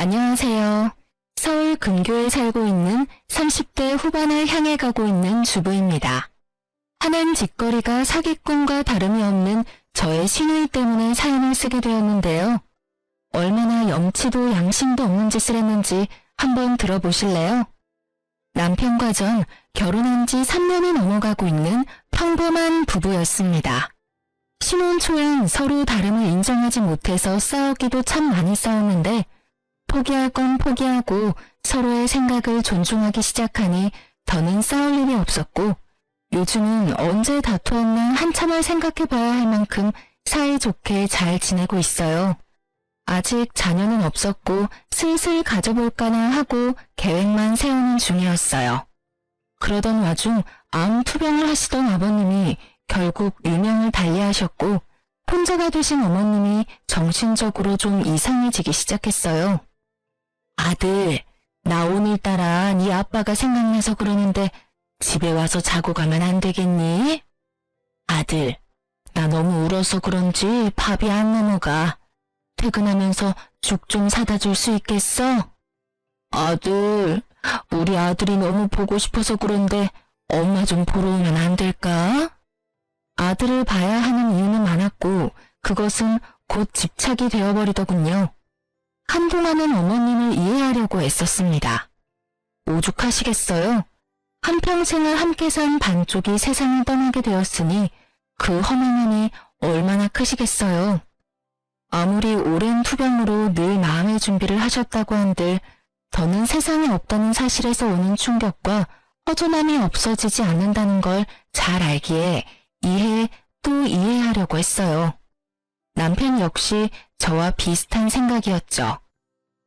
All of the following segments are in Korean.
안녕하세요. 서울 근교에 살고 있는 30대 후반을 향해 가고 있는 주부입니다. 하는 짓거리가 사기꾼과 다름이 없는 저의 시누이 때문에 사연을 쓰게 되었는데요. 얼마나 염치도 양심도 없는 짓을 했는지 한번 들어보실래요? 남편과 전 결혼한 지 3년이 넘어가고 있는 평범한 부부였습니다. 신혼 초엔 서로 다름을 인정하지 못해서 싸우기도 참 많이 싸웠는데 포기할 건 포기하고 서로의 생각을 존중하기 시작하니 더는 싸울 일이 없었고 요즘은 언제 다투었나 한참을 생각해봐야 할 만큼 사이좋게 잘 지내고 있어요. 아직 자녀는 없었고 슬슬 가져볼까나 하고 계획만 세우는 중이었어요. 그러던 와중 암 투병을 하시던 아버님이 결국 유명을 달리하셨고 혼자가 되신 어머님이 정신적으로 좀 이상해지기 시작했어요. 아들, 나 오늘따라 네 아빠가 생각나서 그러는데 집에 와서 자고 가면 안 되겠니? 아들, 나 너무 울어서 그런지 밥이 안 넘어가. 퇴근하면서 죽 좀 사다 줄 수 있겠어? 아들, 우리 아들이 너무 보고 싶어서 그런데 엄마 좀 보러 오면 안 될까? 아들을 봐야 하는 이유는 많았고 그것은 곧 집착이 되어버리더군요. 한동안은 어머님을 이해하려고 애썼습니다. 오죽하시겠어요? 한평생을 함께 산 반쪽이 세상을 떠나게 되었으니 그 허망함이 얼마나 크시겠어요. 아무리 오랜 투병으로 늘 마음의 준비를 하셨다고 한들 더는 세상에 없다는 사실에서 오는 충격과 허전함이 없어지지 않는다는 걸 잘 알기에 이해 또 이해하려고 했어요. 남편 역시 저와 비슷한 생각이었죠.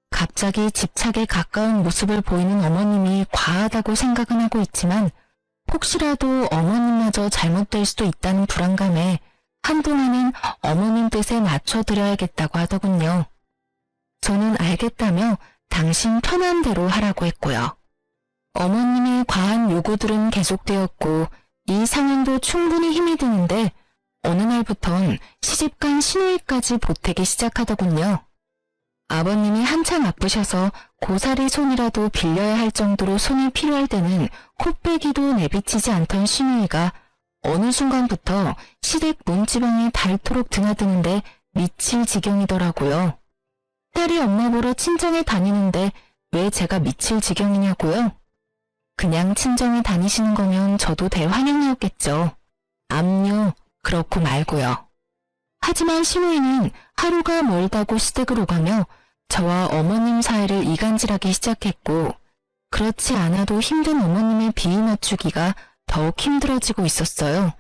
갑자기 집착에 가까운 모습을 보이는 어머님이 과하다고 생각은 하고 있지만 혹시라도 어머님마저 잘못될 수도 있다는 불안감에 한동안은 어머님 뜻에 맞춰드려야겠다고 하더군요. 저는 알겠다며 당신 편한 대로 하라고 했고요. 어머님의 과한 요구들은 계속되었고 이 상황도 충분히 힘이 드는데 어느 날부턴 시집간 시누이까지 보태기 시작하더군요. 아버님이 한창 아프셔서 고사리 손이라도 빌려야 할 정도로 손이 필요할 때는 코빼기도 내비치지 않던 시누이가 어느 순간부터 시댁 문지방에 닳도록 드나드는데 미칠 지경이더라고요. 딸이 엄마 보러 친정에 다니는데 왜 제가 미칠 지경이냐고요? 그냥 친정에 다니시는 거면 저도 대환영이었겠죠. 압류, 그렇고 말고요. 하지만 시누이는 하루가 멀다고 시댁을 오가며 저와 어머님 사이를 이간질하기 시작했고 그렇지 않아도 힘든 어머님의 비위 맞추기가 더욱 힘들어지고 있었어요.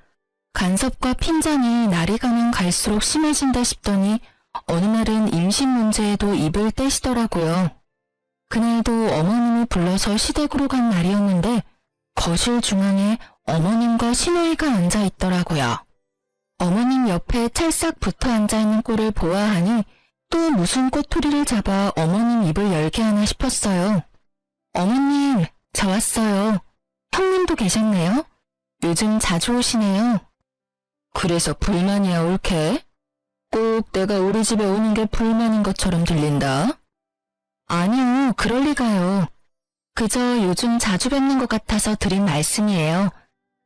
간섭과 핀잔이 날이 가면 갈수록 심해진다 싶더니 어느 날은 임신 문제에도 입을 떼시더라고요. 그날도 어머님이 불러서 시댁으로 간 날이었는데 거실 중앙에 어머님과 시누이가 앉아 있더라고요. 어머님 옆에 찰싹 붙어 앉아있는 꼴을 보아하니 또 무슨 꼬투리를 잡아 어머님 입을 열게 하나 싶었어요. 어머님, 저 왔어요. 형님도 계셨네요. 요즘 자주 오시네요. 그래서 불만이야 옳게? 꼭 내가 우리 집에 오는 게 불만인 것처럼 들린다. 아니요, 그럴 리가요. 그저 요즘 자주 뵙는 것 같아서 드린 말씀이에요.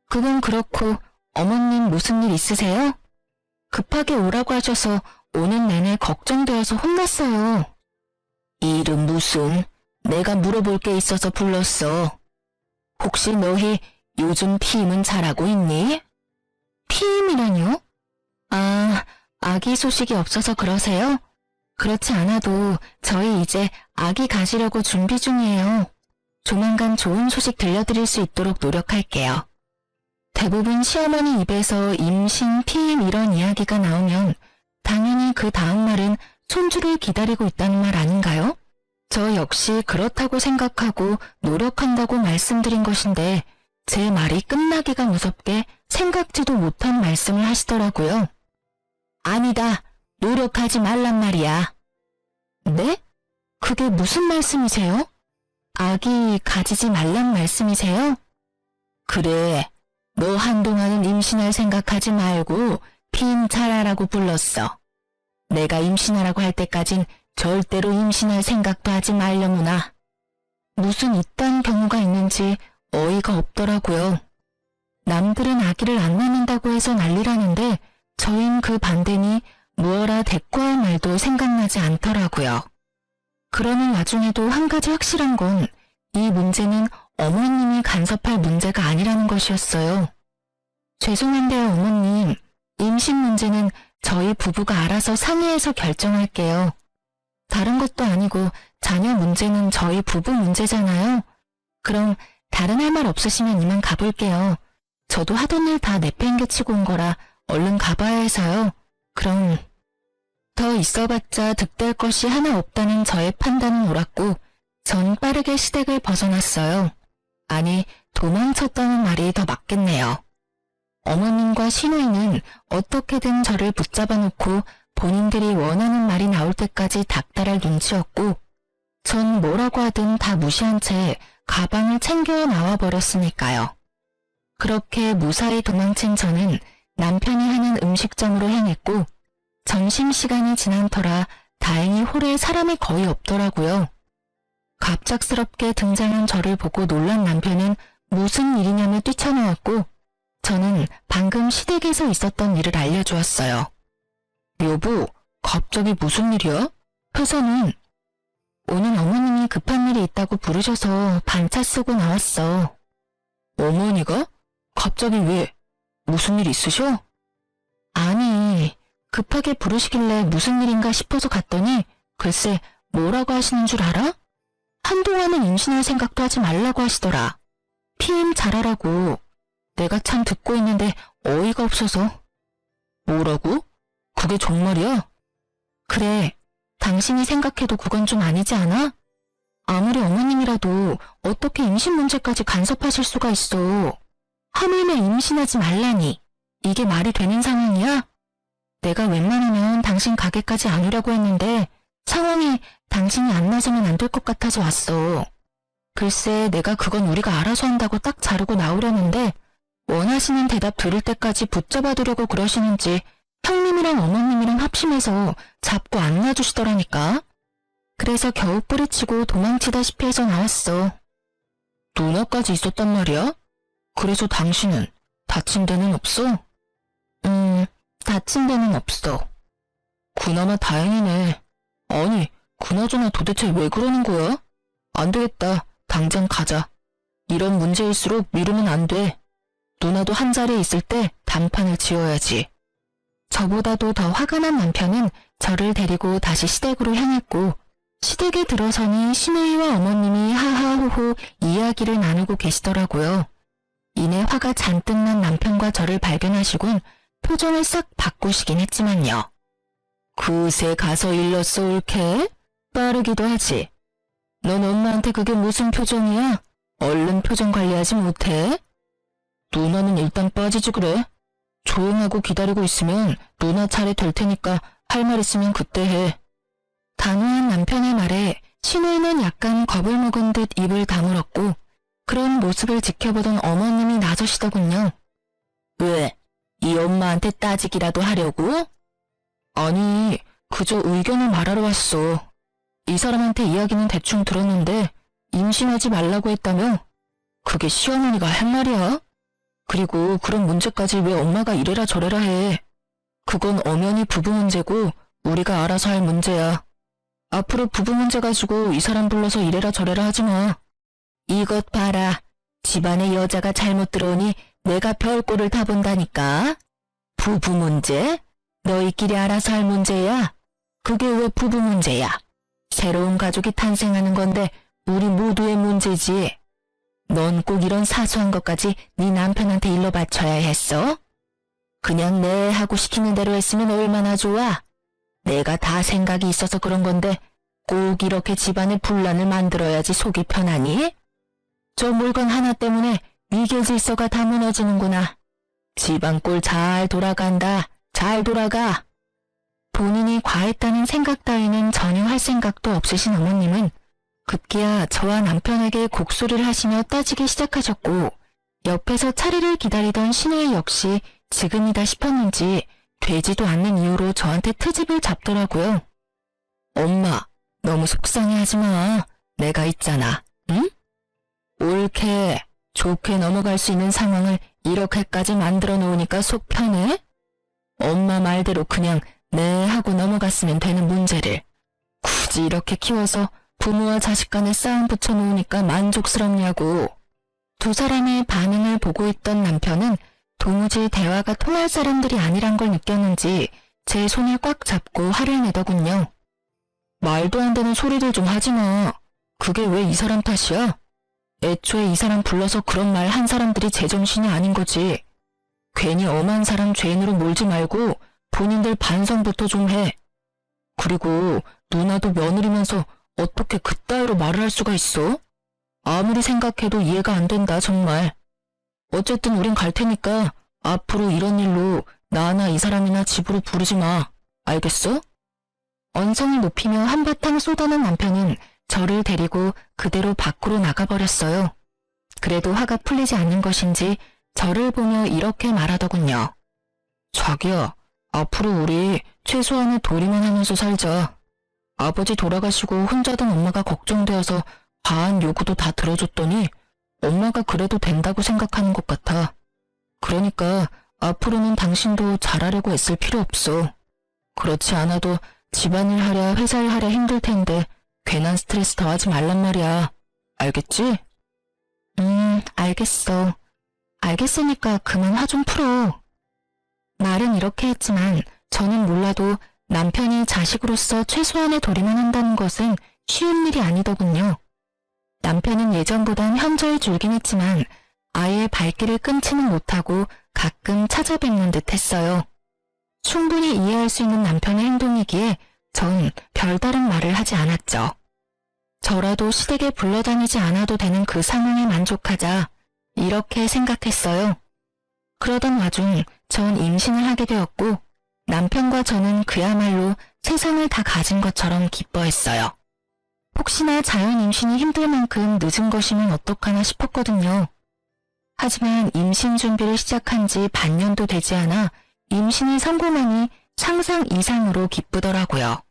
그건 그렇고 어머님 무슨 일 있으세요? 급하게 오라고 하셔서 오는 내내 걱정되어서 혼났어요. 일은 무슨? 내가 물어볼 게 있어서 불렀어. 혹시 너희 요즘 피임은 잘하고 있니? 피임이라뇨? 아, 아기 소식이 없어서 그러세요? 그렇지 않아도 저희 이제 아기 가지려고 준비 중이에요. 조만간 좋은 소식 들려드릴 수 있도록 노력할게요. 대부분 시어머니 입에서 임신, 피임 이런 이야기가 나오면 당연히 그 다음 말은 손주를 기다리고 있다는 말 아닌가요? 저 역시 그렇다고 생각하고 노력한다고 말씀드린 것인데 제 말이 끝나기가 무섭게 생각지도 못한 말씀을 하시더라고요. 아니다. 노력하지 말란 말이야. 네? 그게 무슨 말씀이세요? 아기 가지지 말란 말씀이세요? 그래. 너 한동안은 임신할 생각하지 말고 피임 잘하라고 불렀어. 내가 임신하라고 할 때까진 절대로 임신할 생각도 하지 말려무나. 무슨 이딴 경우가 있는지 어이가 없더라고요. 남들은 아기를 안 낳는다고 해서 난리라는데 저흰 그 반대니 무어라 대꾸할 말도 생각나지 않더라고요. 그러는 와중에도 한 가지 확실한 건 이 문제는 어머님이 간섭할 문제가 아니라는 것이었어요. 죄송한데요, 어머님. 임신 문제는 저희 부부가 알아서 상의해서 결정할게요. 다른 것도 아니고 자녀 문제는 저희 부부 문제잖아요. 그럼 다른 할 말 없으시면 이만 가볼게요. 저도 하던 일 다 내팽개치고 온 거라 얼른 가봐야 해서요. 그럼 더 있어봤자 득될 것이 하나 없다는 저의 판단은 옳았고 전 빠르게 시댁을 벗어났어요. 아니, 도망쳤다는 말이 더 맞겠네요. 어머님과 시누이는 어떻게든 저를 붙잡아 놓고 본인들이 원하는 말이 나올 때까지 닥달할 눈치였고 전 뭐라고 하든 다 무시한 채 가방을 챙겨 나와버렸으니까요. 그렇게 무사히 도망친 저는 남편이 하는 음식점으로 향했고 점심시간이 지난 터라 다행히 홀에 사람이 거의 없더라고요. 갑작스럽게 등장한 저를 보고 놀란 남편은 무슨 일이냐며 뛰쳐나왔고 저는 방금 시댁에서 있었던 일을 알려주었어요. 여보, 갑자기 무슨 일이야? 회사는? 오늘 어머님이 급한 일이 있다고 부르셔서 반차 쓰고 나왔어. 어머니가? 갑자기 왜? 무슨 일 있으셔? 아니, 급하게 부르시길래 무슨 일인가 싶어서 갔더니 글쎄 뭐라고 하시는 줄 알아? 한동안은 임신할 생각도 하지 말라고 하시더라. 피임 잘하라고. 내가 참 듣고 있는데 어이가 없어서. 뭐라고? 그게 정말이야? 그래, 당신이 생각해도 그건 좀 아니지 않아? 아무리 어머님이라도 어떻게 임신 문제까지 간섭하실 수가 있어. 하물며 임신하지 말라니. 이게 말이 되는 상황이야? 내가 웬만하면 당신 가게까지 안 오려고 했는데 상황이 당신이 안 나서면 안 될 것 같아서 왔어. 글쎄 내가 그건 우리가 알아서 한다고 딱 자르고 나오려는데 원하시는 대답 들을 때까지 붙잡아두려고 그러시는지 형님이랑 어머님이랑 합심해서 잡고 안 놔주시더라니까. 그래서 겨우 뿌리치고 도망치다시피 해서 나왔어. 누나까지 있었단 말이야? 그래서 당신은 다친 데는 없어? 다친 데는 없어. 그나마 다행이네. 아니, 그나저나 도대체 왜 그러는 거야? 안 되겠다. 당장 가자. 이런 문제일수록 미루면 안 돼. 누나도 한 자리에 있을 때 단판을 지어야지. 저보다도 더 화가 난 남편은 저를 데리고 다시 시댁으로 향했고 시댁에 들어서니 시누이와 어머님이 하하호호 이야기를 나누고 계시더라고요. 이내 화가 잔뜩 난 남편과 저를 발견하시곤 표정을 싹 바꾸시긴 했지만요. 그새 가서 일렀어 옳게? 빠르기도 하지. 넌 엄마한테 그게 무슨 표정이야? 얼른 표정 관리하지 못해? 누나는 일단 빠지지 그래. 조용하고 기다리고 있으면 누나 차례 될 테니까 할 말 있으면 그때 해. 단호한 남편의 말에 시누이는 약간 겁을 먹은 듯 입을 다물었고 그런 모습을 지켜보던 어머님이 나서시더군요. 왜? 이 엄마한테 따지기라도 하려고? 아니, 그저 의견을 말하러 왔어. 이 사람한테 이야기는 대충 들었는데 임신하지 말라고 했다며? 그게 시어머니가 할 말이야? 그리고 그런 문제까지 왜 엄마가 이래라 저래라 해. 그건 엄연히 부부 문제고 우리가 알아서 할 문제야. 앞으로 부부 문제 가지고 이 사람 불러서 이래라 저래라 하지 마. 이것 봐라. 집안에 여자가 잘못 들어오니 내가 별꼴을 다 본다니까. 부부 문제? 너희끼리 알아서 할 문제야? 그게 왜 부부 문제야? 새로운 가족이 탄생하는 건데 우리 모두의 문제지. 넌 꼭 이런 사소한 것까지 네 남편한테 일러 바쳐야 했어? 그냥 내 하고 시키는 대로 했으면 얼마나 좋아. 내가 다 생각이 있어서 그런 건데 꼭 이렇게 집안에 분란을 만들어야지 속이 편하니? 저 물건 하나 때문에 위계 질서가 다 무너지는구나. 집안 꼴 잘 돌아간다. 잘 돌아가. 본인이 과했다는 생각 따위는 전혀 할 생각도 없으신 어머님은 급기야 저와 남편에게 곡소리를 하시며 따지기 시작하셨고 옆에서 차례를 기다리던 시누이 역시 지금이다 싶었는지 되지도 않는 이유로 저한테 트집을 잡더라고요. 엄마, 너무 속상해하지 마. 내가 있잖아. 응? 옳게, 좋게 넘어갈 수 있는 상황을 이렇게까지 만들어 놓으니까 속 편해? 엄마 말대로 그냥 네 하고 넘어갔으면 되는 문제를 굳이 이렇게 키워서 부모와 자식 간에 싸움 붙여놓으니까 만족스럽냐고. 두 사람의 반응을 보고 있던 남편은 도무지 대화가 통할 사람들이 아니란 걸 느꼈는지 제 손을 꽉 잡고 화를 내더군요. 말도 안 되는 소리들 좀 하지 마. 그게 왜 이 사람 탓이야? 애초에 이 사람 불러서 그런 말 한 사람들이 제정신이 아닌 거지. 괜히 엄한 사람 죄인으로 몰지 말고 본인들 반성부터 좀 해. 그리고 누나도 며느리면서 어떻게 그따위로 말을 할 수가 있어? 아무리 생각해도 이해가 안 된다, 정말. 어쨌든 우린 갈 테니까 앞으로 이런 일로 나나 이 사람이나 집으로 부르지 마. 알겠어? 언성을 높이며 한바탕 쏟아낸 남편은 저를 데리고 그대로 밖으로 나가버렸어요. 그래도 화가 풀리지 않는 것인지 저를 보며 이렇게 말하더군요. 자기야, 앞으로 우리 최소한의 도리만 하면서 살자. 아버지 돌아가시고 혼자던 엄마가 걱정되어서 과한 요구도 다 들어줬더니 엄마가 그래도 된다고 생각하는 것 같아. 그러니까 앞으로는 당신도 잘하려고 애쓸 필요 없어. 그렇지 않아도 집안일 하랴 회사일 하랴 힘들 텐데 괜한 스트레스 더하지 말란 말이야. 알겠지? 알겠어. 알겠으니까 그만 화 좀 풀어. 말은 이렇게 했지만 저는 몰라도 남편이 자식으로서 최소한의 도리만 한다는 것은 쉬운 일이 아니더군요. 남편은 예전보단 현저히 줄긴 했지만 아예 발길을 끊지는 못하고 가끔 찾아뵙는 듯 했어요. 충분히 이해할 수 있는 남편의 행동이기에 전 별다른 말을 하지 않았죠. 저라도 시댁에 불러다니지 않아도 되는 그 상황에 만족하자 이렇게 생각했어요. 그러던 와중 전 임신을 하게 되었고 남편과 저는 그야말로 세상을 다 가진 것처럼 기뻐했어요. 혹시나 자연 임신이 힘들 만큼 늦은 것이면 어떡하나 싶었거든요. 하지만 임신 준비를 시작한 지 반년도 되지 않아 임신이 성공하니 상상 이상으로 기쁘더라고요.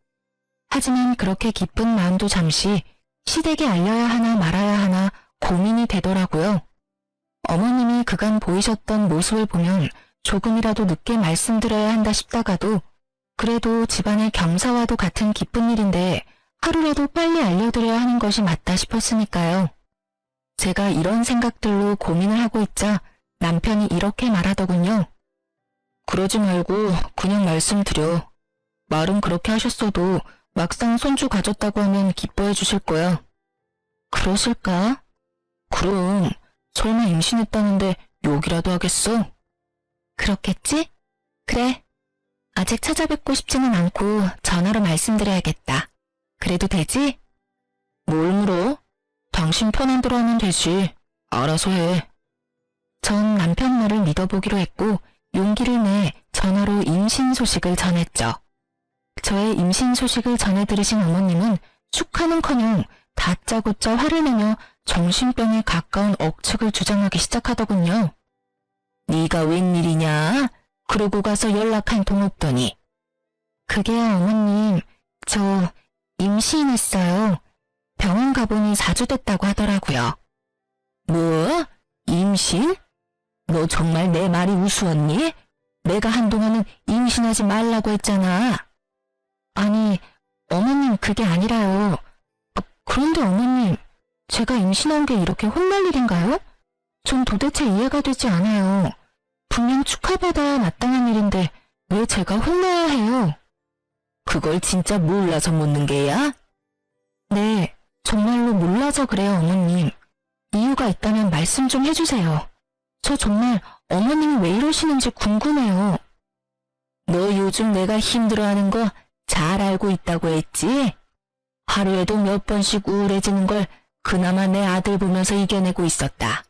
하지만 그렇게 기쁜 마음도 잠시 시댁에 알려야 하나 말아야 하나 고민이 되더라고요. 어머님이 그간 보이셨던 모습을 보면 조금이라도 늦게 말씀드려야 한다 싶다가도 그래도 집안의 경사와도 같은 기쁜 일인데 하루라도 빨리 알려드려야 하는 것이 맞다 싶었으니까요. 제가 이런 생각들로 고민을 하고 있자 남편이 이렇게 말하더군요. 그러지 말고 그냥 말씀드려. 말은 그렇게 하셨어도 막상 손주 가졌다고 하면 기뻐해 주실 거야. 그러실까? 그럼 설마 임신했다는데 욕이라도 하겠어? 그렇겠지? 그래. 아직 찾아뵙고 싶지는 않고 전화로 말씀드려야겠다. 그래도 되지? 뭘 물어? 당신 편한 대로 하면 되지. 알아서 해. 전 남편 말을 믿어보기로 했고 용기를 내 전화로 임신 소식을 전했죠. 저의 임신 소식을 전해 들으신 어머님은 축하는커녕 다짜고짜 화를 내며 정신병에 가까운 억측을 주장하기 시작하더군요. 네가 웬일이냐? 그러고 가서 연락 한 통 없더니. 그게요 어머님, 저 임신했어요. 병원 가보니 4주 됐다고 하더라고요. 뭐? 임신? 너 정말 내 말이 우스웠니? 내가 한동안은 임신하지 말라고 했잖아. 아니, 어머님 그게 아니라요. 그런데 어머님, 제가 임신한 게 이렇게 혼날 일인가요? 전 도대체 이해가 되지 않아요. 분명 축하받아야 마땅한 일인데 왜 제가 혼나야 해요? 그걸 진짜 몰라서 묻는 게야? 네, 정말로 몰라서 그래요 어머님. 이유가 있다면 말씀 좀 해주세요. 저 정말 어머님이 왜 이러시는지 궁금해요. 너 요즘 내가 힘들어하는 거 잘 알고 있다고 했지? 하루에도 몇 번씩 우울해지는 걸 그나마 내 아들 보면서 이겨내고 있었다.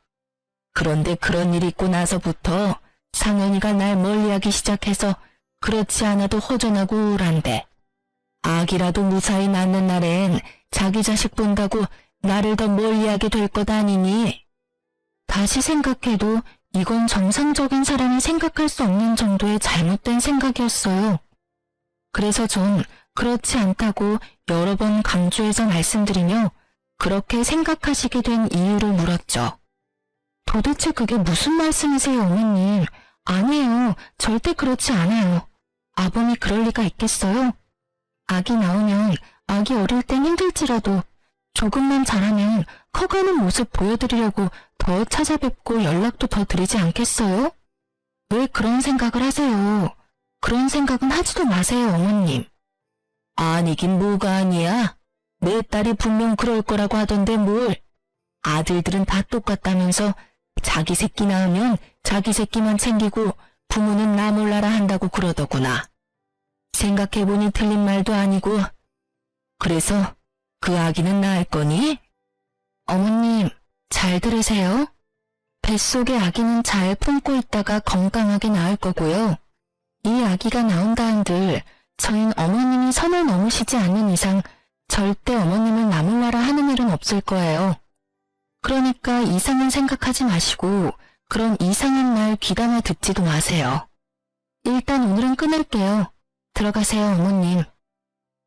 그런데 그런 일 있고 나서부터 상현이가 날 멀리하기 시작해서 그렇지 않아도 허전하고 우울한데 아기라도 무사히 낳는 날엔 자기 자식 본다고 나를 더 멀리하게 될 것 아니니? 다시 생각해도 이건 정상적인 사람이 생각할 수 없는 정도의 잘못된 생각이었어요. 그래서 전 그렇지 않다고 여러 번 강조해서 말씀드리며 그렇게 생각하시게 된 이유를 물었죠. 도대체 그게 무슨 말씀이세요, 어머님? 아니에요. 절대 그렇지 않아요. 아범이 그럴 리가 있겠어요? 아기 나오면 아기 어릴 땐 힘들지라도 조금만 자라면 커가는 모습 보여드리려고 더 찾아뵙고 연락도 더 드리지 않겠어요? 왜 그런 생각을 하세요? 그런 생각은 하지도 마세요, 어머님. 아니긴 뭐가 아니야. 내 딸이 분명 그럴 거라고 하던데 뭘. 아들들은 다 똑같다면서 자기 새끼 낳으면 자기 새끼만 챙기고 부모는 나 몰라라 한다고 그러더구나. 생각해보니 틀린 말도 아니고. 그래서 그 아기는 낳을 거니? 어머님, 잘 들으세요. 뱃속의 아기는 잘 품고 있다가 건강하게 낳을 거고요. 이 아기가 나온다 한들 저흰 어머님이 선을 넘으시지 않는 이상 절대 어머님을 나몰라라 하는 일은 없을 거예요. 그러니까 이상은 생각하지 마시고 그런 이상한 말 귀담아 듣지도 마세요. 일단 오늘은 끊을게요. 들어가세요, 어머님.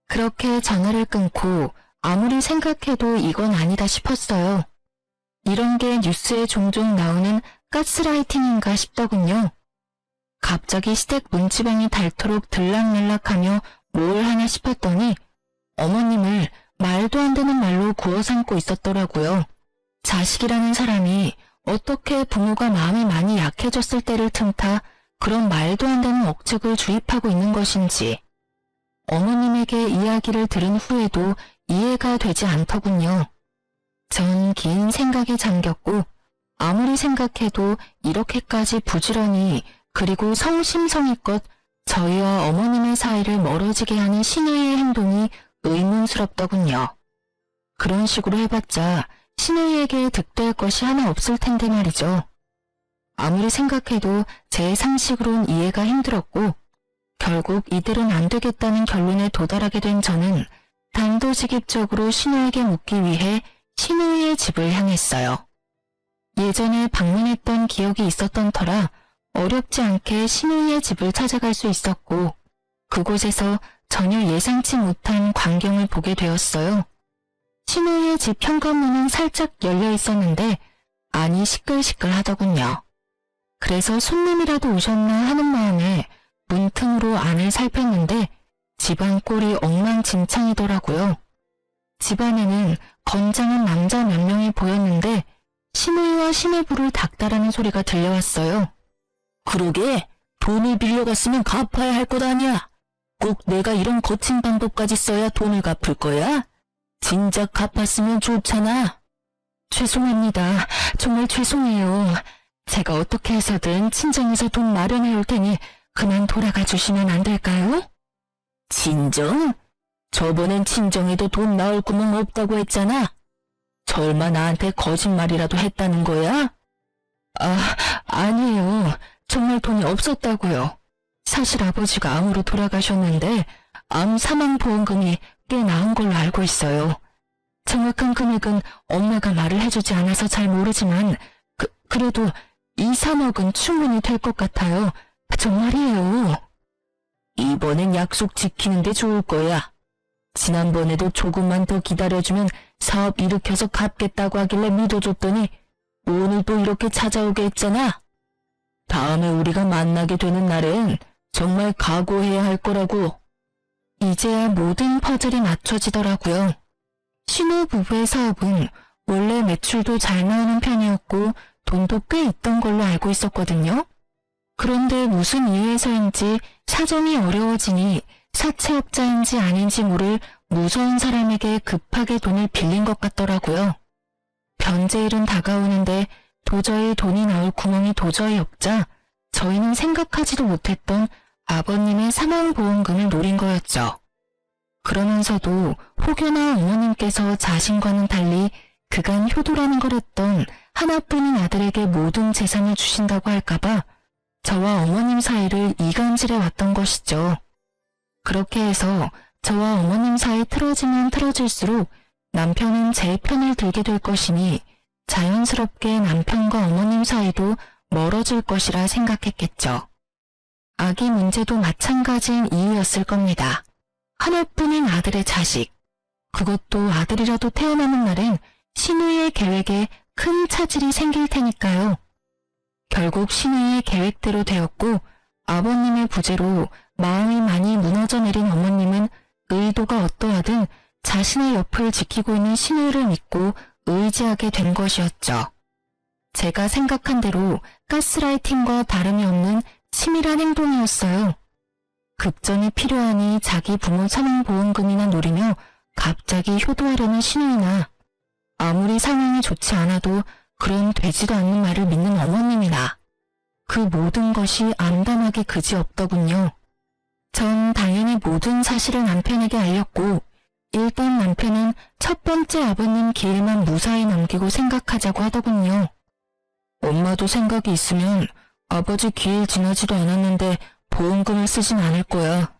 그렇게 전화를 끊고 아무리 생각해도 이건 아니다 싶었어요. 이런 게 뉴스에 종종 나오는 가스라이팅인가 싶더군요. 갑자기 시댁 문지방이 닳도록 들락날락하며 뭘 하나 싶었더니 어머님을 말도 안 되는 말로 구워 삼고 있었더라고요. 자식이라는 사람이 어떻게 부모가 마음이 많이 약해졌을 때를 틈타 그런 말도 안 되는 억측을 주입하고 있는 것인지 어머님에게 이야기를 들은 후에도 이해가 되지 않더군요. 전 긴 생각에 잠겼고 아무리 생각해도 이렇게까지 부지런히 그리고 성심성의껏 저희와 어머님의 사이를 멀어지게 하는 신우이의 행동이 의문스럽더군요. 그런 식으로 해봤자 신우이에게 득될 것이 하나 없을 텐데 말이죠. 아무리 생각해도 제 상식으론 이해가 힘들었고 결국 이들은 안 되겠다는 결론에 도달하게 된 저는 단도직입적으로 신우에게 묻기 위해 신우이의 집을 향했어요. 예전에 방문했던 기억이 있었던 터라 어렵지 않게 신우이의 집을 찾아갈 수 있었고 그곳에서 전혀 예상치 못한 광경을 보게 되었어요. 신우이의 집 현관문은 살짝 열려 있었는데 안이 시끌시끌하더군요. 그래서 손님이라도 오셨나 하는 마음에 문틈으로 안을 살폈는데 집안 꼴이 엉망진창이더라고요. 집 안에는 건장한 남자 몇 명이 보였는데 신우이와 시누부를 닥달하는 소리가 들려왔어요. 그러게 돈을 빌려갔으면 갚아야 할 것 아니야. 꼭 내가 이런 거친 방법까지 써야 돈을 갚을 거야? 진작 갚았으면 좋잖아. 죄송합니다. 정말 죄송해요. 제가 어떻게 해서든 친정에서 돈 마련해 올 테니 그만 돌아가 주시면 안 될까요? 친정? 저번엔 친정에도 돈 나올 구멍 없다고 했잖아. 설마 나한테 거짓말이라도 했다는 거야? 아니에요. 정말 돈이 없었다고요. 사실 아버지가 암으로 돌아가셨는데 암 사망보험금이 꽤 나온 걸로 알고 있어요. 정확한 금액은 엄마가 말을 해주지 않아서 잘 모르지만 그래도 2, 3억은 충분히 될 것 같아요. 정말이에요. 이번엔 약속 지키는데 좋을 거야. 지난번에도 조금만 더 기다려주면 사업 일으켜서 갚겠다고 하길래 믿어줬더니 오늘 또 이렇게 찾아오게 했잖아. 다음에 우리가 만나게 되는 날엔 정말 각오해야 할 거라고. 이제야 모든 퍼즐이 맞춰지더라고요. 신우 부부의 사업은 원래 매출도 잘 나오는 편이었고 돈도 꽤 있던 걸로 알고 있었거든요. 그런데 무슨 이유에서인지 사정이 어려워지니 사채업자인지 아닌지 모를 무서운 사람에게 급하게 돈을 빌린 것 같더라고요. 변제일은 다가오는데 도저히 돈이 나올 구멍이 도저히 없자 저희는 생각하지도 못했던 아버님의 사망보험금을 노린 거였죠. 그러면서도 혹여나 어머님께서 자신과는 달리 그간 효도라는 걸 했던 하나뿐인 아들에게 모든 재산을 주신다고 할까봐 저와 어머님 사이를 이간질해 왔던 것이죠. 그렇게 해서 저와 어머님 사이 틀어지면 틀어질수록 남편은 제 편을 들게 될 것이니 자연스럽게 남편과 어머님 사이도 멀어질 것이라 생각했겠죠. 아기 문제도 마찬가지인 이유였을 겁니다. 하나뿐인 아들의 자식, 그것도 아들이라도 태어나는 날엔 신우이의 계획에 큰 차질이 생길 테니까요. 결국 신우이의 계획대로 되었고 아버님의 부재로 마음이 많이 무너져 내린 어머님은 의도가 어떠하든 자신의 옆을 지키고 있는 신우이를 믿고 의지하게 된 것이었죠. 제가 생각한 대로 가스라이팅과 다름이 없는 치밀한 행동이었어요. 급전이 필요하니 자기 부모 사망보험금이나 노리며 갑자기 효도하려는 신우이나 아무리 상황이 좋지 않아도 그런 되지도 않는 말을 믿는 어머님이나 그 모든 것이 암담하게 그지없더군요. 전 당연히 모든 사실을 남편에게 알렸고 일단 남편은 첫 번째 아버님 기일만 무사히 남기고 생각하자고 하더군요. 엄마도 생각이 있으면 아버지 기일 지나지도 않았는데 보험금을 쓰진 않을 거야.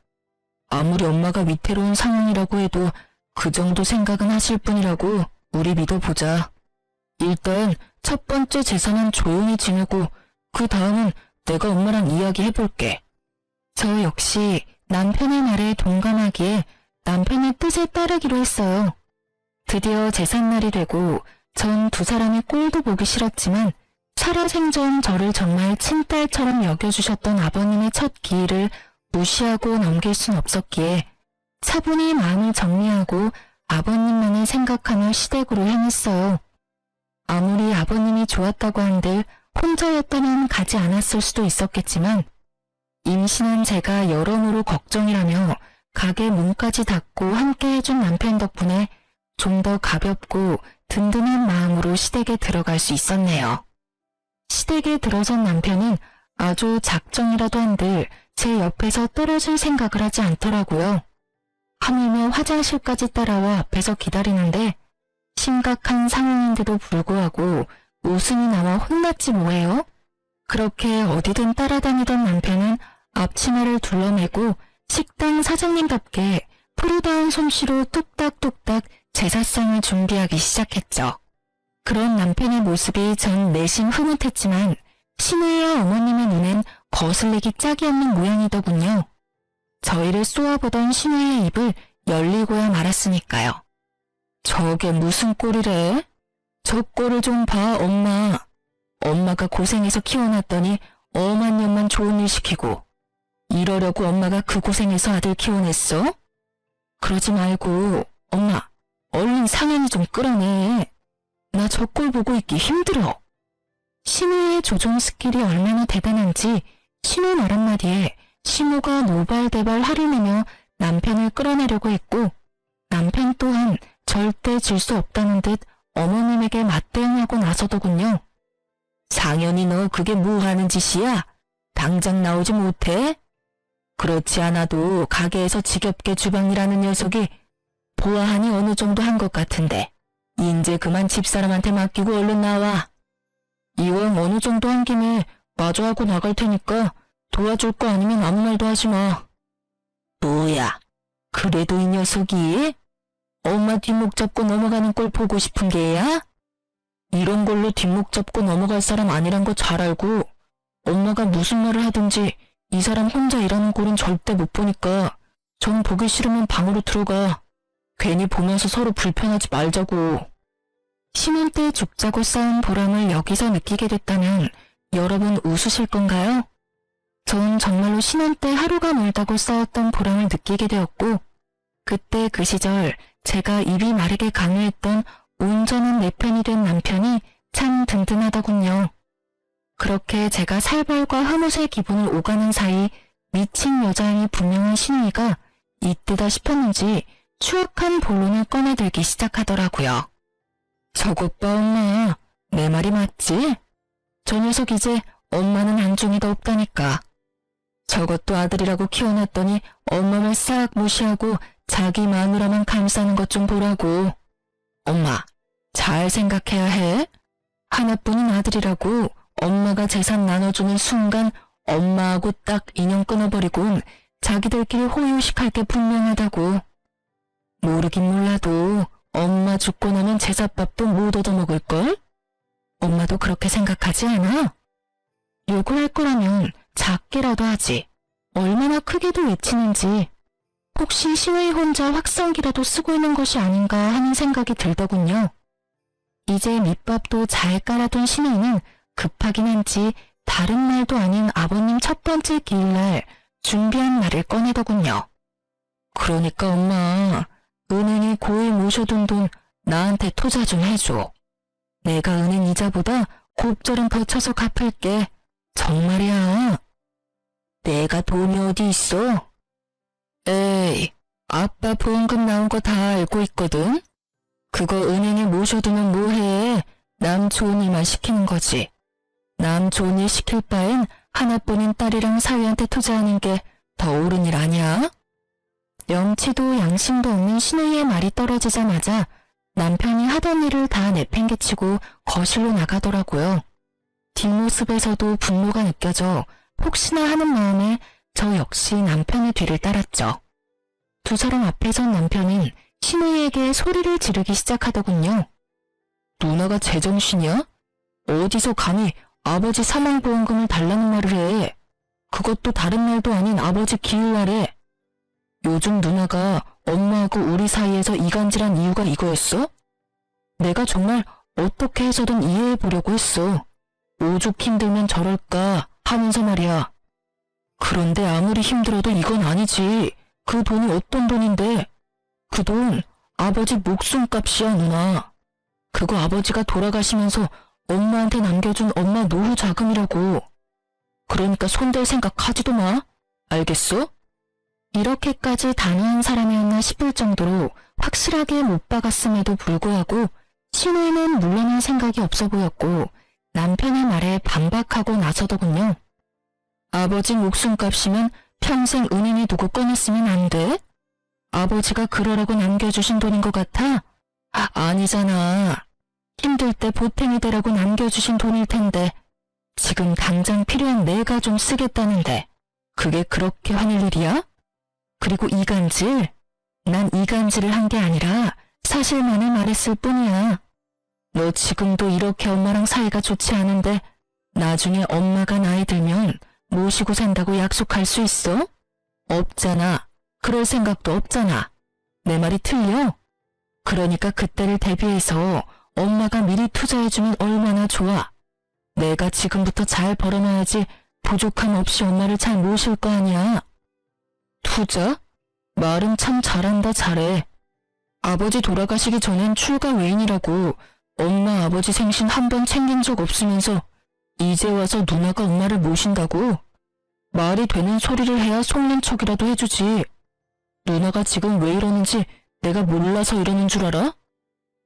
아무리 엄마가 위태로운 상황이라고 해도 그 정도 생각은 하실 뿐이라고 우리 믿어보자. 일단 첫 번째 재산은 조용히 지내고 그 다음은 내가 엄마랑 이야기해볼게. 저 역시 남편의 말에 동감하기에 남편의 뜻에 따르기로 했어요. 드디어 제삿날이 되고 전 두 사람의 꼴도 보기 싫었지만 살아생전 저를 정말 친딸처럼 여겨주셨던 아버님의 첫 기일을 무시하고 넘길 순 없었기에 차분히 마음을 정리하고 아버님만을 생각하며 시댁으로 향했어요. 아무리 아버님이 좋았다고 한들 혼자였다면 가지 않았을 수도 있었겠지만 임신한 제가 여러모로 걱정이라며 가게 문까지 닫고 함께 해준 남편 덕분에 좀 더 가볍고 든든한 마음으로 시댁에 들어갈 수 있었네요. 시댁에 들어선 남편은 아주 작정이라도 한들 제 옆에서 떨어질 생각을 하지 않더라고요. 하물며 화장실까지 따라와 앞에서 기다리는데 심각한 상황인데도 불구하고 웃음이 나와 혼났지 뭐예요? 그렇게 어디든 따라다니던 남편은 앞치마를 둘러매고 식당 사장님답게 푸르다운 솜씨로 뚝딱뚝딱 제사상을 준비하기 시작했죠. 그런 남편의 모습이 전 내심 흐뭇했지만 신우이와 어머님의 눈엔 거슬리기 짝이 없는 모양이더군요. 저희를 쏘아보던 신우이의 입을 열리고야 말았으니까요. 저게 무슨 꼴이래? 저 꼴을 좀 봐, 엄마. 엄마가 고생해서 키워놨더니 엄한 년만 좋은 일 시키고 이러려고 엄마가 그 고생해서 아들 키워냈어? 그러지 말고 엄마 얼른 상현이 좀 끌어내. 나 저 꼴 보고 있기 힘들어. 신우의 조종 스킬이 얼마나 대단한지 신우 말 한마디에 신우가 노발대발 화를 내며 남편을 끌어내려고 했고 남편 또한 절대 질 수 없다는 듯 어머님에게 맞대응하고 나서더군요. 상현이 너 그게 뭐 하는 짓이야? 당장 나오지 못해? 그렇지 않아도 가게에서 지겹게 주방일하는 녀석이 보아하니 어느 정도 한 것 같은데 인제 그만 집사람한테 맡기고 얼른 나와. 이왕 어느 정도 한 김에 마주하고 나갈 테니까 도와줄 거 아니면 아무 말도 하지 마. 뭐야, 그래도 이 녀석이 엄마 뒷목 잡고 넘어가는 꼴 보고 싶은 게야? 이런 걸로 뒷목 잡고 넘어갈 사람 아니란 거 잘 알고 엄마가 무슨 말을 하든지 이 사람 혼자 일하는 꼴은 절대 못 보니까 전 보기 싫으면 방으로 들어가. 괜히 보면서 서로 불편하지 말자고. 신혼 때 죽자고 쌓은 보람을 여기서 느끼게 됐다면 여러분 웃으실 건가요? 전 정말로 신혼 때 하루가 멀다고 쌓았던 보람을 느끼게 되었고 그때 그 시절 제가 입이 마르게 강요했던 온전한 내 편이 된 남편이 참 든든하더군요. 그렇게 제가 살벌과 흐뭇의 기분을 오가는 사이 미친 여자임이 분명한 신우이가 이때다 싶었는지 추악한 본론을 꺼내들기 시작하더라고요. 저것 봐 엄마, 내 말이 맞지? 저 녀석 이제 엄마는 안중에도 없다니까. 저것도 아들이라고 키워놨더니 엄마 말 싹 무시하고 자기 마누라만 감싸는 것 좀 보라고. 엄마, 잘 생각해야 해. 하나뿐인 아들이라고 엄마가 재산 나눠주는 순간 엄마하고 딱 인연 끊어버리곤 자기들끼리 호의호식할 게 분명하다고. 모르긴 몰라도 엄마 죽고 나면 제삿밥도 못 얻어먹을걸? 엄마도 그렇게 생각하지 않아? 욕을 할 거라면 작게라도 하지. 얼마나 크게도 외치는지. 혹시 신우이 혼자 확성기라도 쓰고 있는 것이 아닌가 하는 생각이 들더군요. 이제 밑밥도 잘 깔아둔 신우이는 급하긴 한지 다른 날도 아닌 아버님 첫 번째 기일날 준비한 말을 꺼내더군요. 그러니까 엄마, 은행에 고이 모셔둔 돈 나한테 투자 좀 해줘. 내가 은행 이자보다 곱절은 더 쳐서 갚을게. 정말이야. 내가 돈이 어디 있어? 에이, 아빠 보험금 나온 거 다 알고 있거든? 그거 은행에 모셔두면 뭐해? 남 좋은 일만 시키는 거지. 남 좋은 일 시킬 바엔 하나뿐인 딸이랑 사위한테 투자하는 게 더 옳은 일 아니야? 염치도 양심도 없는 신우이의 말이 떨어지자마자 남편이 하던 일을 다 내팽개치고 거실로 나가더라고요. 뒷모습에서도 분노가 느껴져 혹시나 하는 마음에 저 역시 남편의 뒤를 따랐죠. 두 사람 앞에선 남편은 신우이에게 소리를 지르기 시작하더군요. 누나가 제정신이야? 어디서 감히 아버지 사망보험금을 달라는 말을 해. 그것도 다른 날도 아닌 아버지 기일날에. 요즘 누나가 엄마하고 우리 사이에서 이간질한 이유가 이거였어? 내가 정말 어떻게 해서든 이해해보려고 했어. 오죽 힘들면 저럴까 하면서 말이야. 그런데 아무리 힘들어도 이건 아니지. 그 돈이 어떤 돈인데? 그 돈 아버지 목숨값이야 누나. 그거 아버지가 돌아가시면서 엄마한테 남겨준 엄마 노후 자금이라고. 그러니까 손댈 생각 하지도 마. 알겠어? 이렇게까지 단호한 사람이었나 싶을 정도로 확실하게 못 박았음에도 불구하고 신우이는 물러날 생각이 없어 보였고 남편의 말에 반박하고 나서더군요. 아버지 목숨값이면 평생 은행에 두고 꺼냈으면 안 돼? 아버지가 그러라고 남겨주신 돈인 것 같아? 아니잖아. 힘들 때 보탬이 되라고 남겨주신 돈일 텐데 지금 당장 필요한 내가 좀 쓰겠다는데 그게 그렇게 화낼 일이야? 그리고 이간질? 난 이간질을 한 게 아니라 사실만을 말했을 뿐이야. 너 지금도 이렇게 엄마랑 사이가 좋지 않은데 나중에 엄마가 나이 들면 모시고 산다고 약속할 수 있어? 없잖아. 그럴 생각도 없잖아. 내 말이 틀려? 그러니까 그때를 대비해서 엄마가 미리 투자해주면 얼마나 좋아. 내가 지금부터 잘 벌어놔야지 부족함 없이 엄마를 잘 모실 거 아니야. 투자? 말은 참 잘한다 잘해. 아버지 돌아가시기 전엔 출가 외인이라고 엄마 아버지 생신 한 번 챙긴 적 없으면서 이제 와서 누나가 엄마를 모신다고? 말이 되는 소리를 해야 속는 척이라도 해주지. 누나가 지금 왜 이러는지 내가 몰라서 이러는 줄 알아?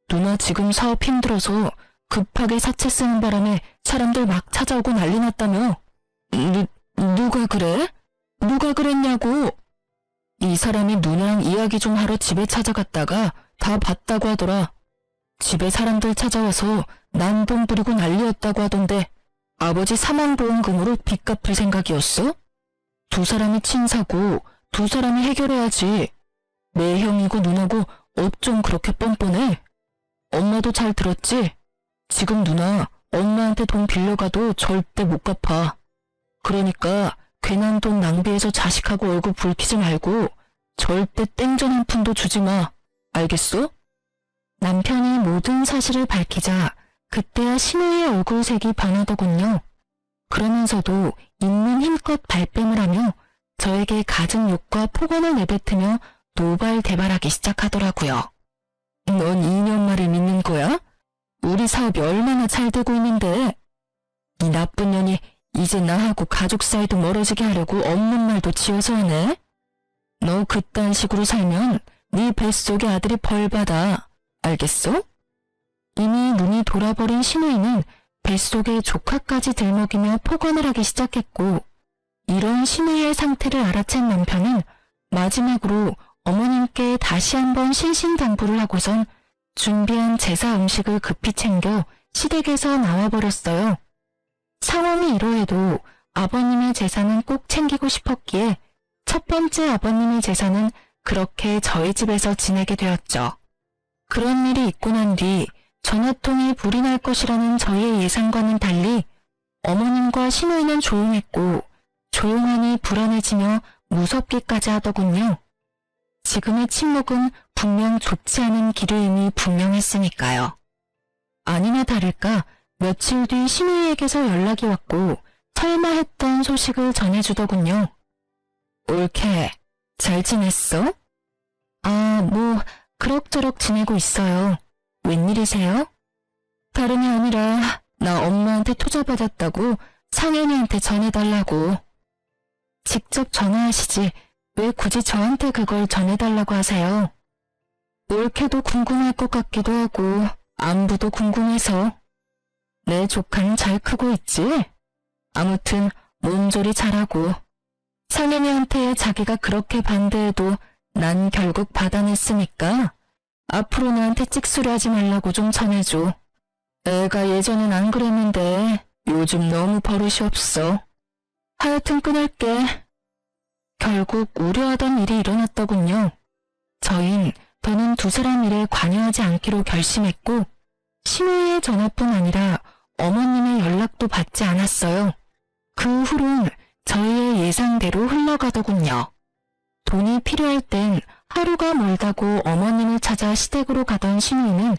누나 지금 사업 힘들어서 급하게 사채 쓰는 바람에 사람들 막 찾아오고 난리 났다며. 누가 그래? 누가 그랬냐고. 이 사람이 누나랑 이야기 좀 하러 집에 찾아갔다가 다 봤다고 하더라. 집에 사람들 찾아와서 난동 부리고 난리였다고 하던데 아버지 사망보험금으로 빚 갚을 생각이었어? 두 사람이 친사고 두 사람이 해결해야지. 내 형이고 누나고 어쩜 그렇게 뻔뻔해? 엄마도 잘 들었지? 지금 누나 엄마한테 돈 빌려가도 절대 못 갚아. 그러니까 괜한 돈 낭비해서 자식하고 얼굴 붉히지 말고 절대 땡전 한 푼도 주지 마. 알겠어? 남편이 모든 사실을 밝히자 그때야 신우이의 얼굴색이 변하더군요. 그러면서도 있는 힘껏 발뺌을 하며 저에게 갖은 욕과 폭언을 내뱉으며 노발대발하기 시작하더라고요. 넌 2년 말을 믿는 거야? 우리 사업이 얼마나 잘 되고 있는데. 이 나쁜 년이 이제 나하고 가족 사이도 멀어지게 하려고 없는 말도 지어서 하네. 너 그딴 식으로 살면 네 뱃속의 아들이 벌받아. 알겠어? 이미 눈이 돌아버린 신우이는 뱃속에 조카까지 들먹이며 폭언을 하기 시작했고 이런 신우이의 상태를 알아챈 남편은 마지막으로 어머님께 다시 한번 신신당부를 하고선 준비한 제사 음식을 급히 챙겨 시댁에서 나와버렸어요. 상황이 이러해도 아버님의 제사는 꼭 챙기고 싶었기에 첫 번째 아버님의 제사는 그렇게 저희 집에서 지내게 되었죠. 그런 일이 있고 난 뒤 전화통이 불이 날 것이라는 저희의 예상과는 달리 어머님과 신우이는 조용했고 조용하니 불안해지며 무섭기까지 하더군요. 지금의 침묵은 분명 좋지 않은 기류임이 분명했으니까요. 아니나 다를까 며칠 뒤 신우이에게서 연락이 왔고 설마 했던 소식을 전해주더군요. 올케, 잘 지냈어? 뭐 그럭저럭 지내고 있어요. 웬일이세요? 다름이 아니라 나 엄마한테 투자받았다고 상현이한테 전해달라고. 직접 전화하시지 왜 굳이 저한테 그걸 전해달라고 하세요? 올케도 궁금할 것 같기도 하고 안부도 궁금해서. 내 조카는 잘 크고 있지? 아무튼 몸조리 잘하고. 상현이한테 자기가 그렇게 반대해도 난 결국 받아냈으니까 앞으로 나한테 찍소리 하지 말라고 좀 전해줘. 애가 예전엔 안 그랬는데 요즘 너무 버릇이 없어. 하여튼 끊을게. 결국 우려하던 일이 일어났더군요. 저흰 더는 두 사람 일에 관여하지 않기로 결심했고 신우이의 전화뿐 아니라 어머님의 연락도 받지 않았어요. 그 후론 저희의 예상대로 흘러가더군요. 돈이 필요할 땐 하루가 멀다고 어머님을 찾아 시댁으로 가던 신우이는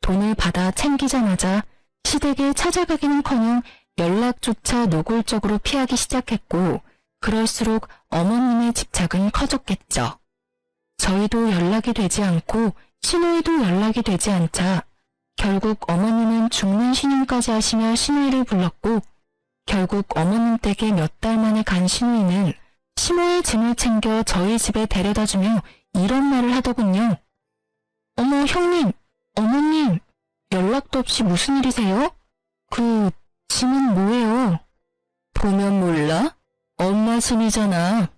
돈을 받아 챙기자마자 시댁에 찾아가기는커녕 연락조차 노골적으로 피하기 시작했고 그럴수록 어머님의 집착은 커졌겠죠. 저희도 연락이 되지 않고 신우이도 연락이 되지 않자 결국 어머님은 죽는 신용까지 하시며 신우이를 불렀고 결국 어머님 댁에 몇 달 만에 간 신우이는 시모의 짐을 챙겨 저희 집에 데려다주며 이런 말을 하더군요. 어머 형님, 어머님, 연락도 없이 무슨 일이세요? 그 짐은 뭐예요? 보면 몰라? 엄마 짐이잖아.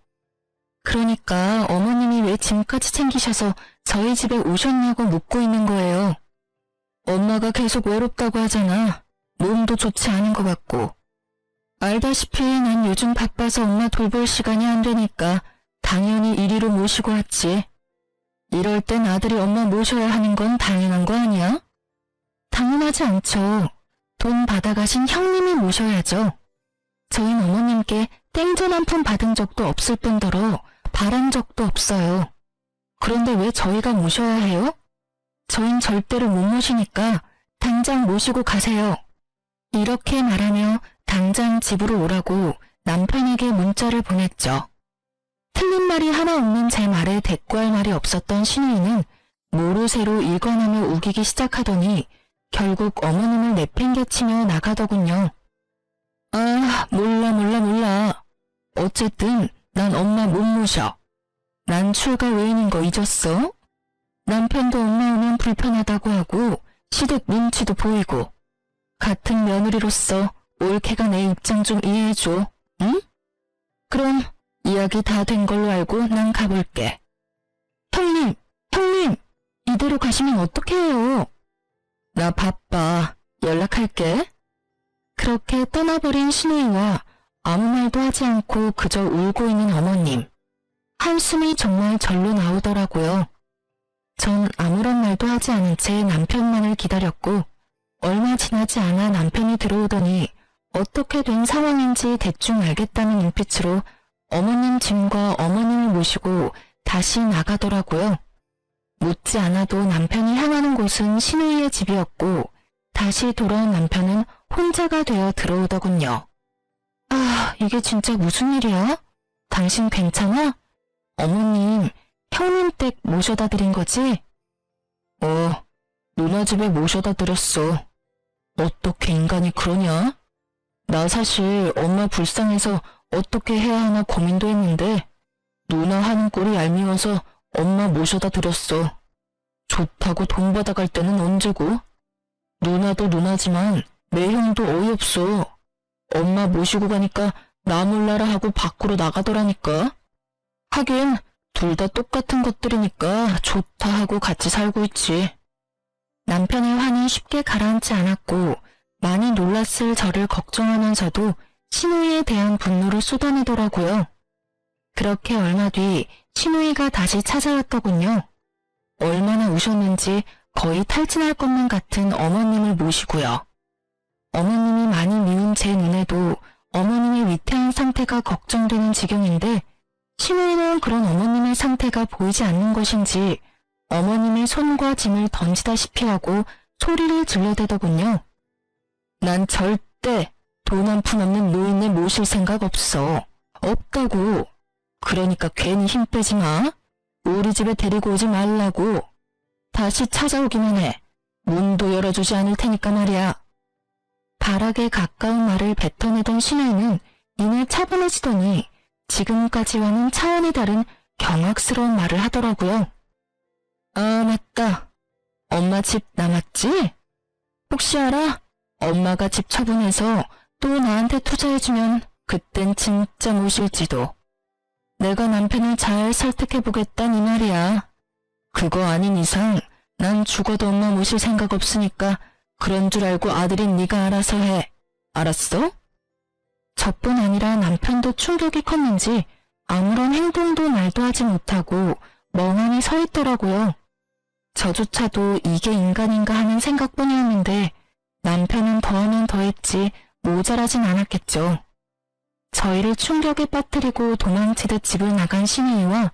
그러니까 어머님이 왜 짐까지 챙기셔서 저희 집에 오셨냐고 묻고 있는 거예요. 엄마가 계속 외롭다고 하잖아. 몸도 좋지 않은 것 같고. 알다시피 난 요즘 바빠서 엄마 돌볼 시간이 안 되니까 당연히 이리로 모시고 왔지. 이럴 땐 아들이 엄마 모셔야 하는 건 당연한 거 아니야? 당연하지 않죠. 돈 받아가신 형님이 모셔야죠. 저희는 어머님께 땡전 한 푼 받은 적도 없을 뿐더러 바란 적도 없어요. 그런데 왜 저희가 모셔야 해요? 저흰 절대로 못 모시니까 당장 모시고 가세요. 이렇게 말하며 당장 집으로 오라고 남편에게 문자를 보냈죠. 틀린 말이 하나 없는 제 말에 대꾸할 말이 없었던 신우이는 모르쇠로 일관하며 우기기 시작하더니 결국 어머님을 내팽개치며 나가더군요. 아, 몰라. 어쨌든 난 엄마 못 모셔. 난 출가 외인인 거 잊었어? 남편도 엄마 오면 불편하다고 하고 시댁 눈치도 보이고 같은 며느리로서 올케가 내 입장 좀 이해해줘, 응? 그럼 이야기 다 된 걸로 알고 난 가볼게. 형님, 이대로 가시면 어떡해요? 나 바빠. 연락할게. 그렇게 떠나버린 신우이와 아무 말도 하지 않고 그저 울고 있는 어머님. 한숨이 정말 절로 나오더라고요. 전 아무런 말도 하지 않은 채 남편만을 기다렸고 얼마 지나지 않아 남편이 들어오더니 어떻게 된 상황인지 대충 알겠다는 눈빛으로 어머님 짐과 어머님을 모시고 다시 나가더라고요. 묻지 않아도 남편이 향하는 곳은 신우이의 집이었고 다시 돌아온 남편은 혼자가 되어 들어오더군요. 아, 이게 진짜 무슨 일이야? 당신 괜찮아? 어머님, 형님 댁 모셔다 드린 거지? 누나 집에 모셔다 드렸어. 어떻게 인간이 그러냐? 나 사실 엄마 불쌍해서 어떻게 해야 하나 고민도 했는데 누나 하는 꼴이 얄미워서 엄마 모셔다 드렸어. 좋다고 돈 받아갈 때는 언제고? 누나도 누나지만 내 형도 어이없어. 엄마 모시고 가니까 나 몰라라 하고 밖으로 나가더라니까. 하긴 둘 다 똑같은 것들이니까 좋다 하고 같이 살고 있지. 남편의 화는 쉽게 가라앉지 않았고 많이 놀랐을 저를 걱정하면서도 신우이에 대한 분노를 쏟아내더라고요. 그렇게 얼마 뒤 신우이가 다시 찾아왔더군요. 얼마나 우셨는지 거의 탈진할 것만 같은 어머님을 모시고요. 어머님이 많이 미운 제 눈에도 어머님의 위태한 상태가 걱정되는 지경인데 신우이는 그런 어머님의 상태가 보이지 않는 것인지 어머님의 손과 짐을 던지다시피 하고 소리를 질러대더군요. 난 절대 돈 한 푼 없는 노인네 모실 생각 없어. 없다고. 그러니까 괜히 힘 빼지 마. 우리 집에 데리고 오지 말라고. 다시 찾아오기만 해. 문도 열어주지 않을 테니까 말이야. 발악에 가까운 말을 뱉어내던 신우이는 이내 차분해지더니 지금까지와는 차원이 다른 경악스러운 말을 하더라고요. 아, 맞다. 엄마 집 남았지? 혹시 알아? 엄마가 집 처분해서 또 나한테 투자해주면 그땐 진짜 모실지도. 내가 남편을 잘 설득해보겠다니 말이야. 그거 아닌 이상 난 죽어도 엄마 모실 생각 없으니까 그런 줄 알고 아들인 네가 알아서 해. 알았어? 저뿐 아니라 남편도 충격이 컸는지 아무런 행동도 말도 하지 못하고 멍하니 서 있더라고요. 저조차도 이게 인간인가 하는 생각뿐이었는데 남편은 더하면 더했지 모자라진 않았겠죠. 저희를 충격에 빠뜨리고 도망치듯 집을 나간 신우이와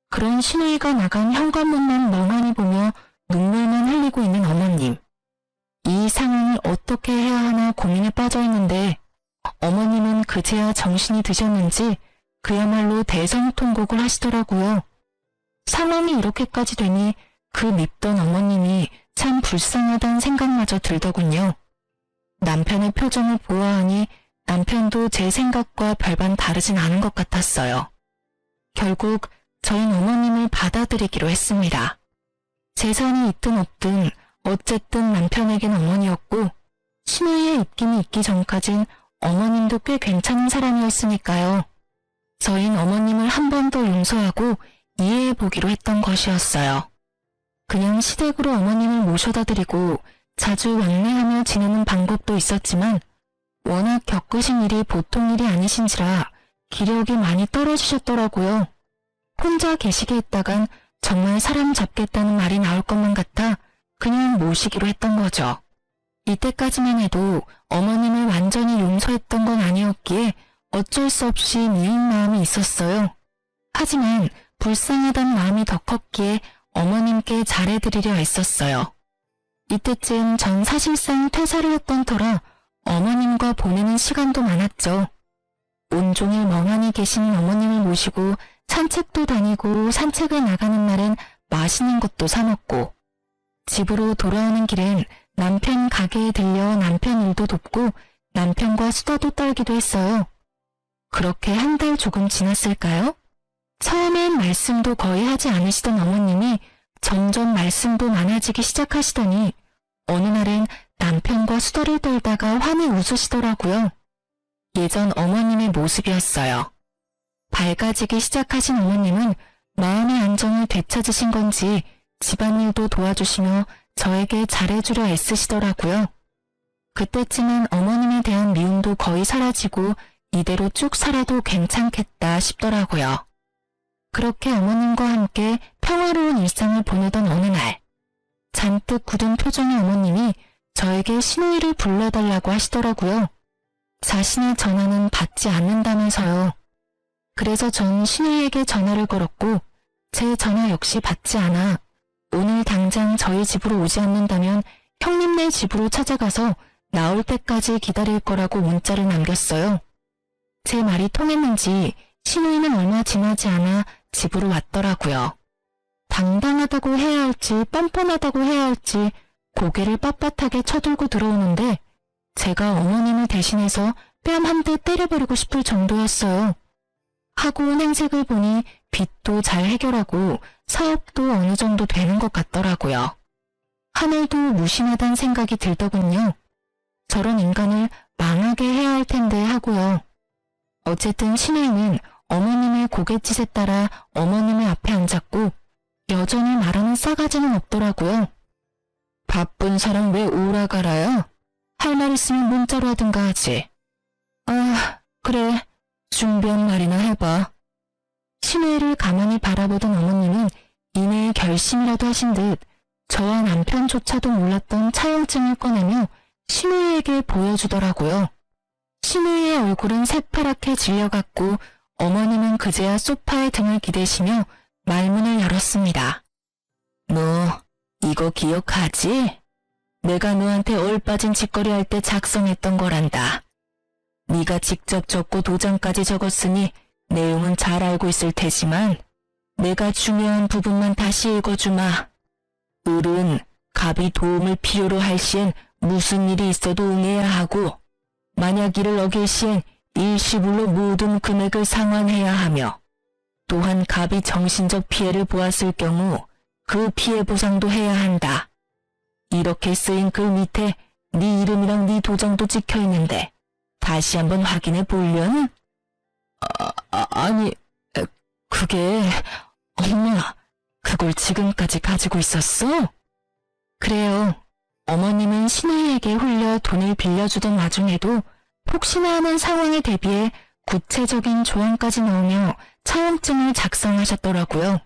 그런 신우이가 나간 현관문만 멍하니 보며 눈물만 흘리고 있는 어머님. 이 상황을 어떻게 해야 하나 고민에 빠져 있는데 어머님은 그제야 정신이 드셨는지 그야말로 대성통곡을 하시더라고요. 상황이 이렇게까지 되니 그 밉던 어머님이 참 불쌍하다는 생각마저 들더군요. 남편의 표정을 보아하니 남편도 제 생각과 별반 다르진 않은 것 같았어요. 결국 저희는 어머님을 받아들이기로 했습니다. 재산이 있든 없든 어쨌든 남편에겐 어머니였고 신우이의 입김이 있기 전까진 어머님도 꽤 괜찮은 사람이었으니까요. 저희는 어머님을 한 번 더 용서하고 이해해보기로 했던 것이었어요. 그냥 시댁으로 어머님을 모셔다 드리고 자주 왕래하며 지내는 방법도 있었지만 워낙 겪으신 일이 보통 일이 아니신지라 기력이 많이 떨어지셨더라고요. 혼자 계시게 했다간 정말 사람 잡겠다는 말이 나올 것만 같아 그냥 모시기로 했던 거죠. 이때까지만 해도 어머님을 완전히 용서했던 건 아니었기에 어쩔 수 없이 미운 마음이 있었어요. 하지만 불쌍하단 마음이 더 컸기에 어머님께 잘해드리려 애썼어요. 이때쯤 전 사실상 퇴사를 했던 터라 어머님과 보내는 시간도 많았죠. 온종일 멍하니 계시는 어머님을 모시고 산책도 다니고 산책을 나가는 날엔 맛있는 것도 사 먹고 집으로 돌아오는 길엔 남편 가게에 들려 남편 일도 돕고 남편과 수다도 떨기도 했어요. 그렇게 한 달 조금 지났을까요? 처음엔 말씀도 거의 하지 않으시던 어머님이 점점 말씀도 많아지기 시작하시더니 어느 날엔 남편과 수다를 떨다가 환히 웃으시더라고요. 예전 어머님의 모습이었어요. 밝아지기 시작하신 어머님은 마음의 안정을 되찾으신 건지 집안일도 도와주시며 저에게 잘해주려 애쓰시더라고요. 그때쯤엔 어머님에 대한 미움도 거의 사라지고 이대로 쭉 살아도 괜찮겠다 싶더라고요. 그렇게 어머님과 함께 평화로운 일상을 보내던 어느 날, 잔뜩 굳은 표정의 어머님이 저에게 신우이를 불러달라고 하시더라고요. 자신의 전화는 받지 않는다면서요. 그래서 전 신우이에게 전화를 걸었고 제 전화 역시 받지 않아 오늘 당장 저희 집으로 오지 않는다면 형님네 집으로 찾아가서 나올 때까지 기다릴 거라고 문자를 남겼어요. 제 말이 통했는지 신우이는 얼마 지나지 않아 집으로 왔더라고요. 당당하다고 해야 할지 뻔뻔하다고 해야 할지 고개를 빳빳하게 쳐들고 들어오는데 제가 어머님을 대신해서 뺨 한 대 때려버리고 싶을 정도였어요. 하고 온 행색을 보니 빚도 잘 해결하고 사업도 어느 정도 되는 것 같더라고요. 하늘도 무심하단 생각이 들더군요. 저런 인간을 망하게 해야 할 텐데 하고요. 어쨌든 신우이는 어머님의 고갯짓에 따라 어머님의 앞에 앉았고 여전히 말하는 싸가지는 없더라고요. 바쁜 사람 왜 오라가라요? 할 말 있으면 문자로 하든가 하지. 아, 그래. 준비한 말이나 해봐. 신우이를 가만히 바라보던 어머님은 이내에 결심이라도 하신 듯 저와 남편조차도 몰랐던 차용증을 꺼내며 신우이에게 보여주더라고요. 신우이의 얼굴은 새파랗게 질려갔고 어머님은 그제야 소파에 등을 기대시며 말문을 열었습니다. 너 이거 기억하지? 내가 너한테 얼빠진 짓거리 할 때 작성했던 거란다. 네가 직접 적고 도장까지 적었으니 내용은 잘 알고 있을 테지만 내가 중요한 부분만 다시 읽어주마. 을은 갑이 도움을 필요로 할 시엔 무슨 일이 있어도 응해야 하고 만약 이를 어길 시엔 일시불로 모든 금액을 상환해야 하며 또한 갑이 정신적 피해를 보았을 경우 그 피해 보상도 해야 한다. 이렇게 쓰인 글 밑에 네 이름이랑 네 도장도 찍혀있는데 다시 한번 확인해 보려는? 아니, 그게... 엄마, 그걸 지금까지 가지고 있었어? 그래요. 어머님은 신우이에게 홀려 돈을 빌려주던 와중에도 혹시나 하는 상황에 대비해 구체적인 조항까지 넣으며 차용증을 작성하셨더라고요.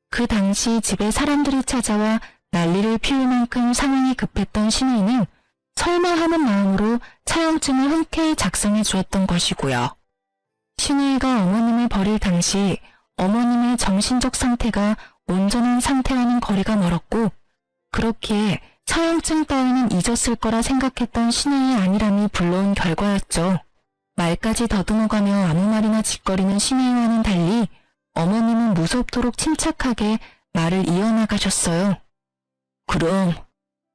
그 당시 집에 사람들이 찾아와 난리를 피울 만큼 상황이 급했던 신우이는 설마 하는 마음으로 차용증을 흔쾌히 작성해 주었던 것이고요. 신우이가 어머님을 버릴 당시 어머님의 정신적 상태가 온전한 상태와는 거리가 멀었고 그렇기에 차용증 따위는 잊었을 거라 생각했던 신우이의 안일함이 불러온 결과였죠. 말까지 더듬어가며 아무 말이나 짓거리는 신우이와는 달리 어머님은 무섭도록 침착하게 말을 이어나가셨어요. 그럼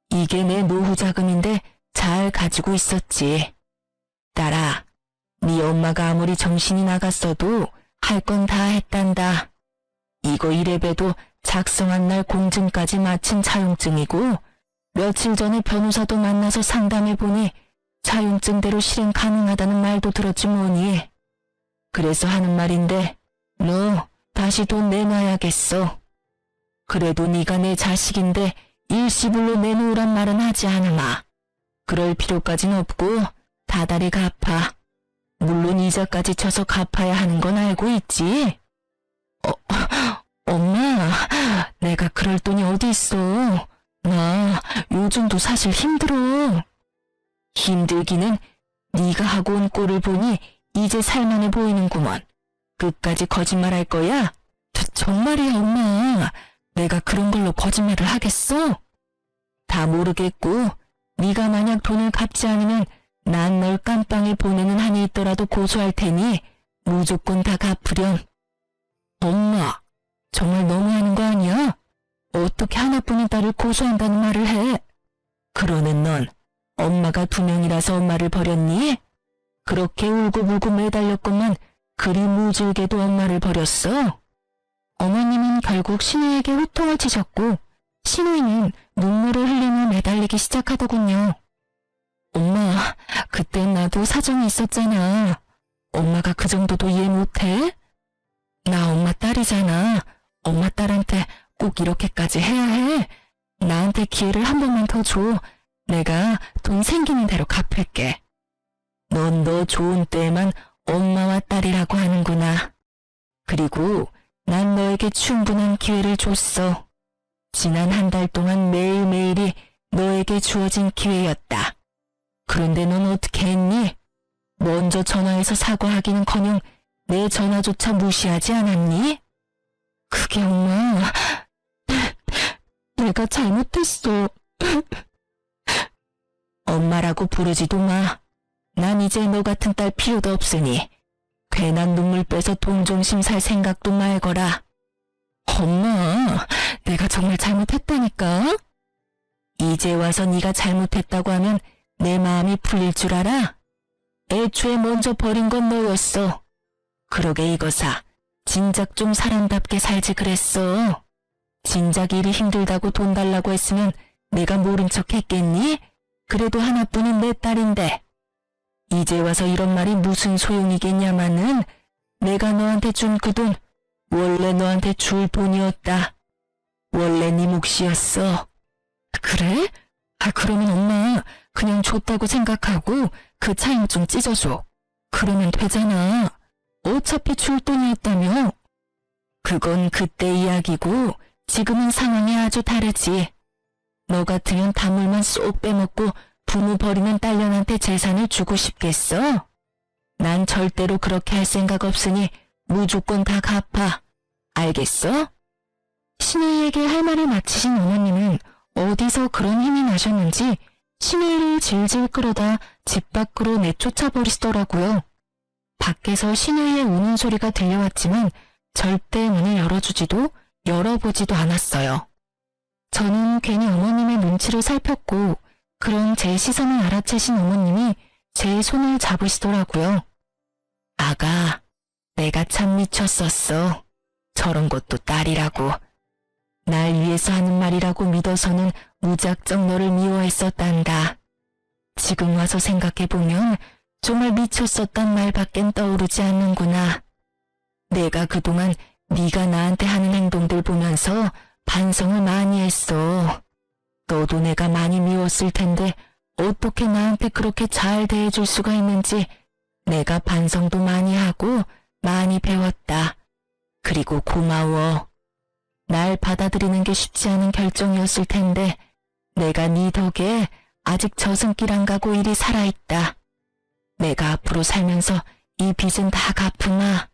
이게 내 노후 자금인데 잘 가지고 있었지. 딸아, 네 엄마가 아무리 정신이 나갔어도 할 건 다 했단다. 이거 이래봬도 작성한 날 공증까지 마친 차용증이고 며칠 전에 변호사도 만나서 상담해보니 차용증대로 실행 가능하다는 말도 들었지 뭐니. 그래서 하는 말인데 너 다시 돈 내놔야겠어. 그래도 네가 내 자식인데 일시불로 내놓으란 말은 하지 않으마. 그럴 필요까진 없고 다달이 갚아. 물론 이자까지 쳐서 갚아야 하는 건 알고 있지? 엄마, 내가 그럴 돈이 어디 있어. 나 요즘도 사실 힘들어. 힘들기는 네가 하고 온 꼴을 보니 이제 살만해 보이는구먼. 끝까지 거짓말할 거야? 정말이야 엄마. 내가 그런 걸로 거짓말을 하겠어? 다 모르겠고 네가 만약 돈을 갚지 않으면 난 널 깜빵에 보내는 한이 있더라도 고소할 테니 무조건 다 갚으렴. 엄마, 정말 너무하는 거 아니야? 어떻게 하나뿐인 딸을 고소한다는 말을 해? 그러는 넌 엄마가 2명이라서 엄마를 버렸니? 그렇게 울고불고 매달렸건만 그리 무질게도 엄마를 버렸어? 어머님은 결국 신우이에게 호통을 치셨고 신우이는 눈물을 흘리며 매달리기 시작하더군요. 엄마, 그땐 나도 사정이 있었잖아. 엄마가 그 정도도 이해 못해? 나 엄마 딸이잖아. 엄마 딸한테 꼭 이렇게까지 해야 해? 나한테 기회를 한 번만 더 줘. 내가 돈 생기는 대로 갚을게. 넌 너 좋은 때에만 엄마와 딸이라고 하는구나. 그리고 난 너에게 충분한 기회를 줬어. 지난 한 달 동안 매일매일이 너에게 주어진 기회였다. 그런데 넌 어떻게 했니? 먼저 전화해서 사과하기는커녕 내 전화조차 무시하지 않았니? 그게 엄마, 내가 잘못했어. 엄마라고 부르지도 마. 난 이제 너 같은 딸 필요도 없으니 괜한 눈물 빼서 동정심 살 생각도 말거라. 엄마, 내가 정말 잘못했다니까? 이제 와서 네가 잘못했다고 하면 내 마음이 풀릴 줄 알아? 애초에 먼저 버린 건 너였어. 그러게 이거사, 진작 좀 사람답게 살지 그랬어. 진작 일이 힘들다고 돈 달라고 했으면 내가 모른 척 했겠니? 그래도 하나뿐인 내 딸인데. 이제 와서 이런 말이 무슨 소용이겠냐마는 내가 너한테 준 그 돈 원래 너한테 줄 돈이었다. 원래 네 몫이었어. 그래? 그러면 엄마 그냥 줬다고 생각하고 그 차용증 찢어줘. 그러면 되잖아. 어차피 줄 돈이었다며. 그건 그때 이야기고 지금은 상황이 아주 다르지. 너 같으면 다물만 쏙 빼먹고 부모 버리는 딸년한테 재산을 주고 싶겠어? 난 절대로 그렇게 할 생각 없으니 무조건 다 갚아. 알겠어? 신우이에게 할 말을 마치신 어머님은 어디서 그런 힘이 나셨는지 신우이를 질질 끌어다 집 밖으로 내쫓아 버리시더라고요. 밖에서 신우이의 우는 소리가 들려왔지만 절대 문을 열어주지도 열어보지도 않았어요. 저는 괜히 어머님의 눈치를 살폈고 그런 제 시선을 알아채신 어머님이 제 손을 잡으시더라고요. 아가, 내가 참 미쳤었어. 저런 것도 딸이라고. 날 위해서 하는 말이라고 믿어서는 무작정 너를 미워했었단다. 지금 와서 생각해보면 정말 미쳤었단 말밖엔 떠오르지 않는구나. 내가 그동안 네가 나한테 하는 행동들 보면서 반성을 많이 했어. 너도 내가 많이 미웠을 텐데 어떻게 나한테 그렇게 잘 대해줄 수가 있는지 내가 반성도 많이 하고 많이 배웠다. 그리고 고마워. 날 받아들이는 게 쉽지 않은 결정이었을 텐데 내가 네 덕에 아직 저승길 안 가고 이리 살아있다. 내가 앞으로 살면서 이 빚은 다 갚으마.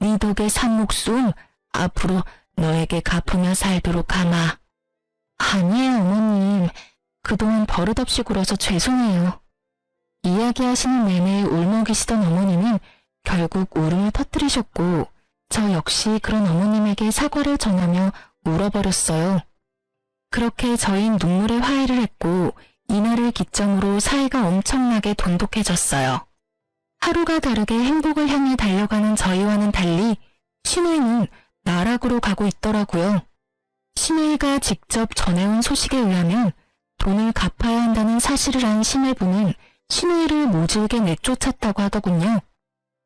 네 덕에 산 목숨 앞으로 너에게 갚으며 살도록 하마. 아니에요, 어머님. 그동안 버릇없이 굴어서 죄송해요. 이야기하시는 내내 울먹이시던 어머님은 결국 울음을 터뜨리셨고 저 역시 그런 어머님에게 사과를 전하며 울어버렸어요. 그렇게 저흰 눈물의 화해를 했고 이날을 기점으로 사이가 엄청나게 돈독해졌어요. 하루가 다르게 행복을 향해 달려가는 저희와는 달리 신우이는 나락으로 가고 있더라고요. 신우이가 직접 전해온 소식에 의하면 돈을 갚아야 한다는 사실을 안 신혜부는 신우이를 모질게 내쫓았다고 하더군요.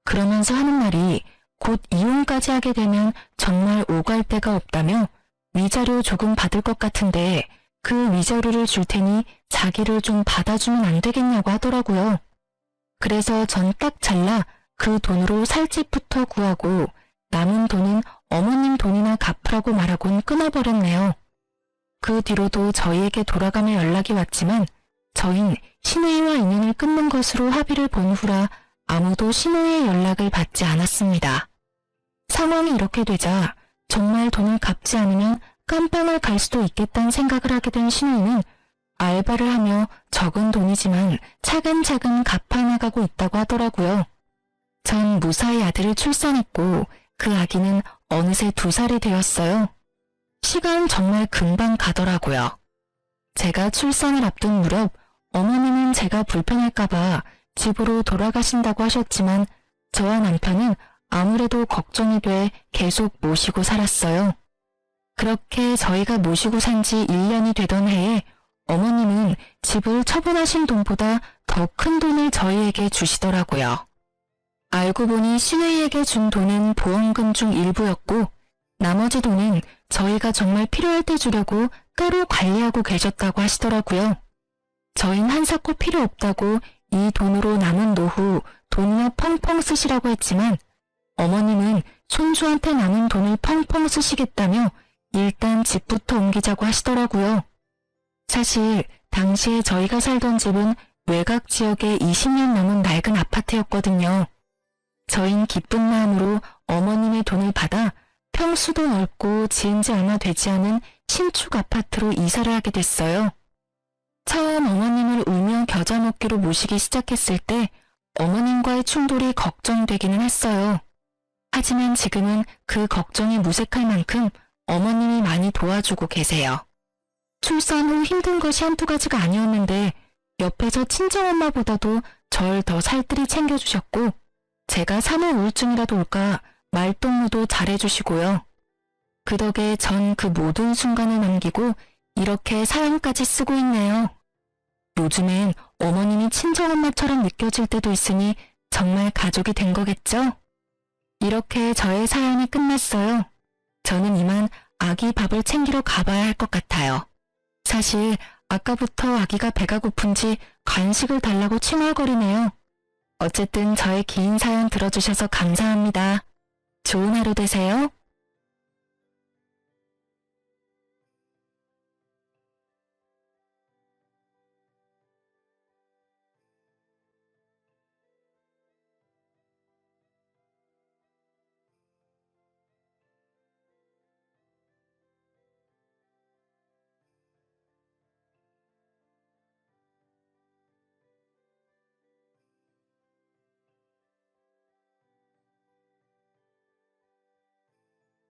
그러면서 하는 말이 곧 이혼까지 하게 되면 정말 오갈 데가 없다며 위자료 조금 받을 것 같은데 그 위자료를 줄 테니 자기를 좀 받아주면 안 되겠냐고 하더라고요. 그래서 전 딱 잘라 그 돈으로 살 집부터 구하고 남은 돈은 어머님 돈이나 갚으라고 말하곤 끊어버렸네요. 그 뒤로도 저희에게 돌아가며 연락이 왔지만 저흰 신우이와 인연을 끊는 것으로 합의를 본 후라 아무도 신우이의 연락을 받지 않았습니다. 상황이 이렇게 되자 정말 돈을 갚지 않으면 깜빵을 갈 수도 있겠다는 생각을 하게 된 신우이는 알바를 하며 적은 돈이지만 차근차근 갚아나가고 있다고 하더라고요. 전 무사히 아들을 출산했고 그 아기는 어느새 2살이 되었어요. 시간 정말 금방 가더라고요. 제가 출산을 앞둔 무렵 어머님은 제가 불편할까봐 집으로 돌아가신다고 하셨지만 저와 남편은 아무래도 걱정이 돼 계속 모시고 살았어요. 그렇게 저희가 모시고 산 지 1년이 되던 해에 어머님은 집을 처분하신 돈보다 더 큰 돈을 저희에게 주시더라고요. 알고 보니 신우이에게 준 돈은 보험금 중 일부였고 나머지 돈은 저희가 정말 필요할 때 주려고 따로 관리하고 계셨다고 하시더라고요. 저흰 한사코 필요 없다고 이 돈으로 남은 노후 돈이나 펑펑 쓰시라고 했지만 어머님은 손주한테 남은 돈을 펑펑 쓰시겠다며 일단 집부터 옮기자고 하시더라고요. 사실 당시에 저희가 살던 집은 외곽 지역의 20년 넘은 낡은 아파트였거든요. 저흰 기쁜 마음으로 어머님의 돈을 받아 평수도 넓고 지은 지 얼마 되지 않은 신축 아파트로 이사를 하게 됐어요. 처음 어머님을 울며 겨자 먹기로 모시기 시작했을 때 어머님과의 충돌이 걱정되기는 했어요. 하지만 지금은 그 걱정이 무색할 만큼 어머님이 많이 도와주고 계세요. 출산 후 힘든 것이 한두 가지가 아니었는데 옆에서 친정엄마보다도 절 더 살뜰히 챙겨주셨고 제가 산후 우울증이라도 올까 말동무도 잘해주시고요. 그 덕에 전 그 모든 순간을 넘기고 이렇게 사연까지 쓰고 있네요. 요즘엔 어머님이 친정엄마처럼 느껴질 때도 있으니 정말 가족이 된 거겠죠? 이렇게 저의 사연이 끝났어요. 저는 이만 아기 밥을 챙기러 가봐야 할 것 같아요. 사실 아까부터 아기가 배가 고픈지 간식을 달라고 칭얼거리네요. 어쨌든 저의 긴 사연 들어주셔서 감사합니다. 좋은 하루 되세요.